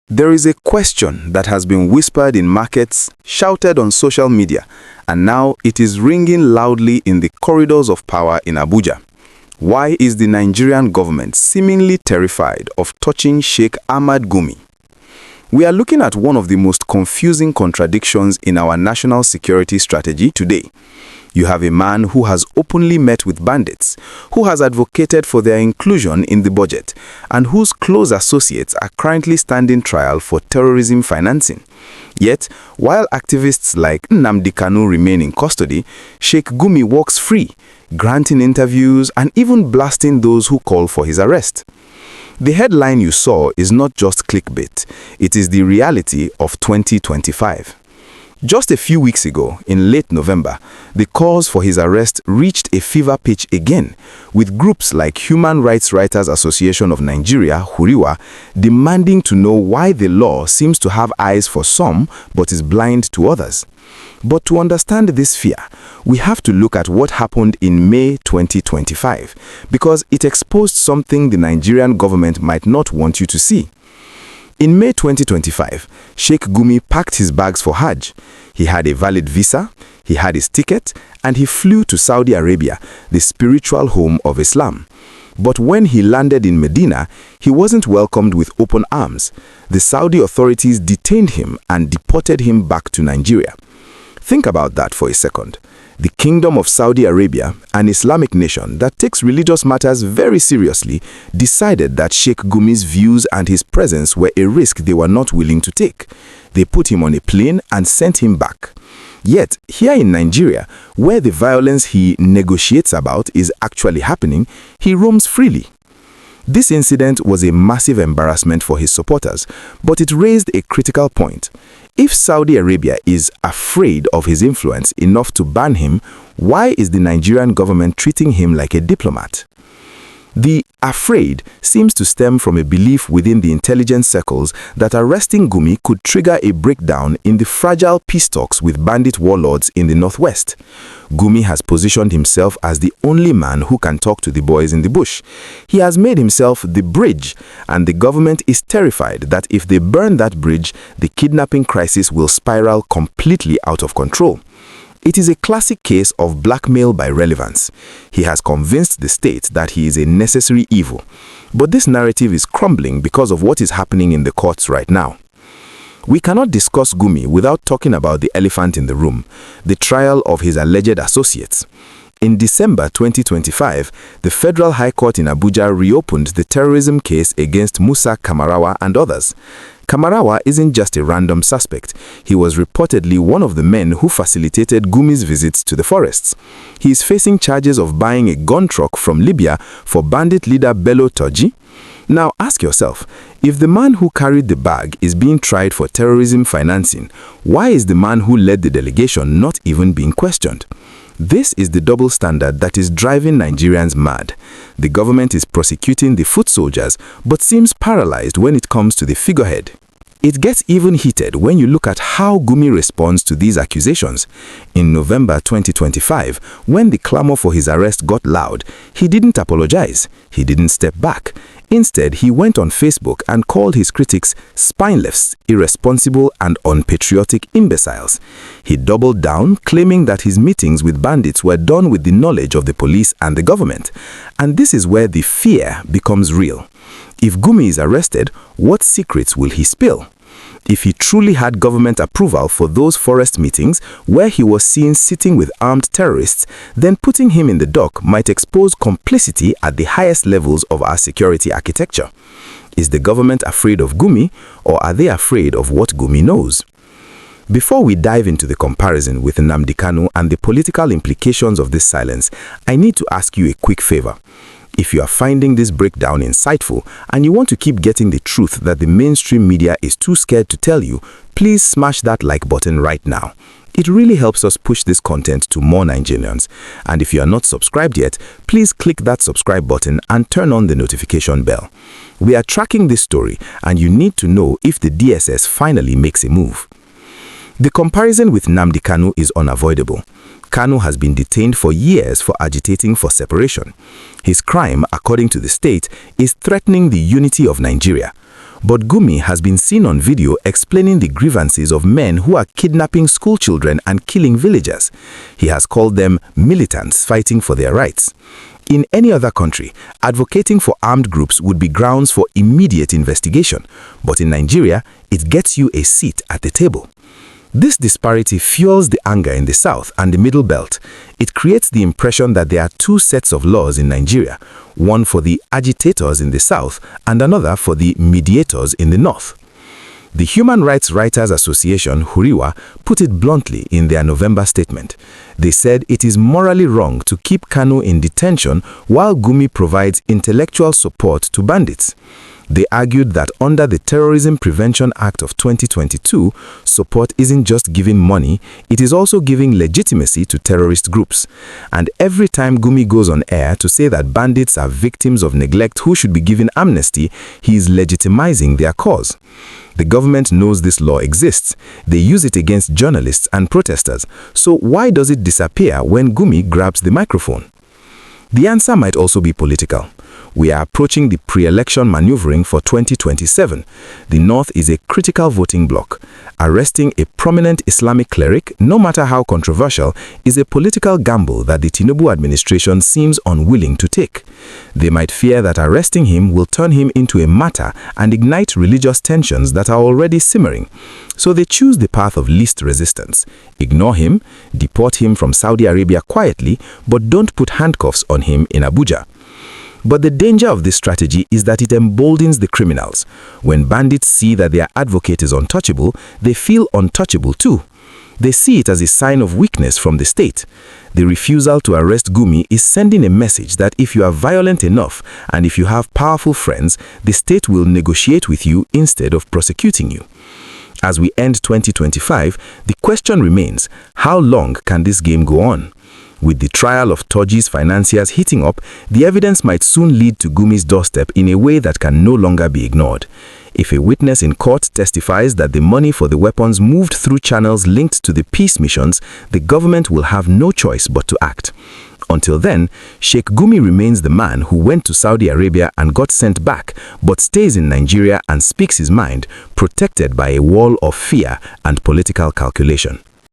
There is a question that has been whispered in markets, shouted on social media, and now it is ringing loudly in the corridors of power in Abuja. Why is the Nigerian government seemingly terrified of touching Sheikh Gumi? We are looking at one of the most confusing contradictions in our national security strategy today. You have a man who has openly met with bandits, who has advocated for their inclusion in the budget, and whose close associates are currently standing trial for terrorism financing. Yet, while activists like Nnamdi Kanu remain in custody, Sheikh Gumi walks free, granting interviews and even blasting those who call for his arrest. The headline you saw is not just clickbait, it is the reality of 2025. Just a few weeks ago, in late November, the cause for his arrest reached a fever pitch again, with groups like Human Rights Writers Association of Nigeria, Huriwa, demanding to know why the law seems to have eyes for some but is blind to others. But to understand this fear, we have to look at what happened in May 2025, because it exposed something the Nigerian government might not want you to see. In May 2025, Sheikh Gumi packed his bags for Hajj. He had a valid visa, he had his ticket, and he flew to Saudi Arabia, the spiritual home of Islam. But when he landed in Medina, he wasn't welcomed with open arms. The Saudi authorities detained him and deported him back to Nigeria. Think about that for a second. The Kingdom of Saudi Arabia, an Islamic nation that takes religious matters very seriously, decided that Sheikh Gumi's views and his presence were a risk they were not willing to take. They put him on a plane and sent him back. Yet, here in Nigeria, where the violence he negotiates about is actually happening, he roams freely. This incident was a massive embarrassment for his supporters, but it raised a critical point. If Saudi Arabia is afraid of his influence enough to ban him, why is the Nigerian government treating him like a diplomat? The afraid seems to stem from a belief within the intelligence circles that arresting Gumi could trigger a breakdown in the fragile peace talks with bandit warlords in the northwest. Gumi has positioned himself as the only man who can talk to the boys in the bush. He has made himself the bridge, and the government is terrified that if they burn that bridge, the kidnapping crisis will spiral completely out of control. It is a classic case of blackmail by relevance. He has convinced the state that he is a necessary evil. But this narrative is crumbling because of what is happening in the courts right now. We cannot discuss Gumi without talking about the elephant in the room, the trial of his alleged associates. In December 2025, the Federal High Court in Abuja reopened the terrorism case against Musa Kamarawa and others. Kamarawa isn't just a random suspect. He was reportedly one of the men who facilitated Gumi's visits to the forests. He is facing charges of buying a gun truck from Libya for bandit leader Bello Turji. Now ask yourself, if the man who carried the bag is being tried for terrorism financing, why is the man who led the delegation not even being questioned? This is the double standard that is driving Nigerians mad. The government is prosecuting the foot soldiers, but seems paralyzed when it comes to the figurehead. It gets even heated when you look at how Gumi responds to these accusations. In November 2025, when the clamor for his arrest got loud, he didn't apologize. He didn't step back. Instead, he went on Facebook and called his critics spineless, irresponsible, and unpatriotic imbeciles. He doubled down, claiming that his meetings with bandits were done with the knowledge of the police and the government. And this is where the fear becomes real. If Gumi is arrested, what secrets will he spill? If he truly had government approval for those forest meetings where he was seen sitting with armed terrorists, then putting him in the dock might expose complicity at the highest levels of our security architecture. Is the government afraid of Gumi, or are they afraid of what Gumi knows? Before we dive into the comparison with Nnamdi Kanu and the political implications of this silence, I need to ask you a quick favor. If you are finding this breakdown insightful and you want to keep getting the truth that the mainstream media is too scared to tell you, please smash that like button right now. It really helps us push this content to more Nigerians. And if you are not subscribed yet, please click that subscribe button and turn on the notification bell. We are tracking this story, and you need to know if the DSS finally makes a move. The comparison with Nnamdi Kanu is unavoidable. Kanu has been detained for years for agitating for separation. His crime, according to the state, is threatening the unity of Nigeria. But Gumi has been seen on video explaining the grievances of men who are kidnapping school children and killing villagers. He has called them militants fighting for their rights. In any other country, advocating for armed groups would be grounds for immediate investigation, but in Nigeria, it gets you a seat at the table. This disparity fuels the anger in the South and the Middle Belt. It creates the impression that there are two sets of laws in Nigeria, one for the agitators in the South and another for the mediators in the North. The Human Rights Writers Association, Huriwa, put it bluntly in their November statement. They said it is morally wrong to keep Kanu in detention while Gumi provides intellectual support to bandits. They argued that under the Terrorism Prevention Act of 2022, support isn't just giving money, it is also giving legitimacy to terrorist groups. And every time Gumi goes on air to say that bandits are victims of neglect who should be given amnesty, he is legitimizing their cause. The government knows this law exists. They use it against journalists and protesters. So why does it disappear when Gumi grabs the microphone? The answer might also be political. We are approaching the pre-election maneuvering for 2027. The North is a critical voting bloc. Arresting a prominent Islamic cleric, no matter how controversial, is a political gamble that the Tinubu administration seems unwilling to take. They might fear that arresting him will turn him into a martyr and ignite religious tensions that are already simmering. So they choose the path of least resistance. Ignore him, deport him from Saudi Arabia quietly, but don't put handcuffs on him in Abuja. But the danger of this strategy is that it emboldens the criminals. When bandits see that their advocate is untouchable, they feel untouchable too. They see it as a sign of weakness from the state. The refusal to arrest Gumi is sending a message that if you are violent enough and if you have powerful friends, the state will negotiate with you instead of prosecuting you. As we end 2025, the question remains, how long can this game go on? With the trial of Turji's financiers heating up, the evidence might soon lead to Gumi's doorstep in a way that can no longer be ignored. If a witness in court testifies that the money for the weapons moved through channels linked to the peace missions, the government will have no choice but to act. Until then, Sheikh Gumi remains the man who went to Saudi Arabia and got sent back, but stays in Nigeria and speaks his mind, protected by a wall of fear and political calculation.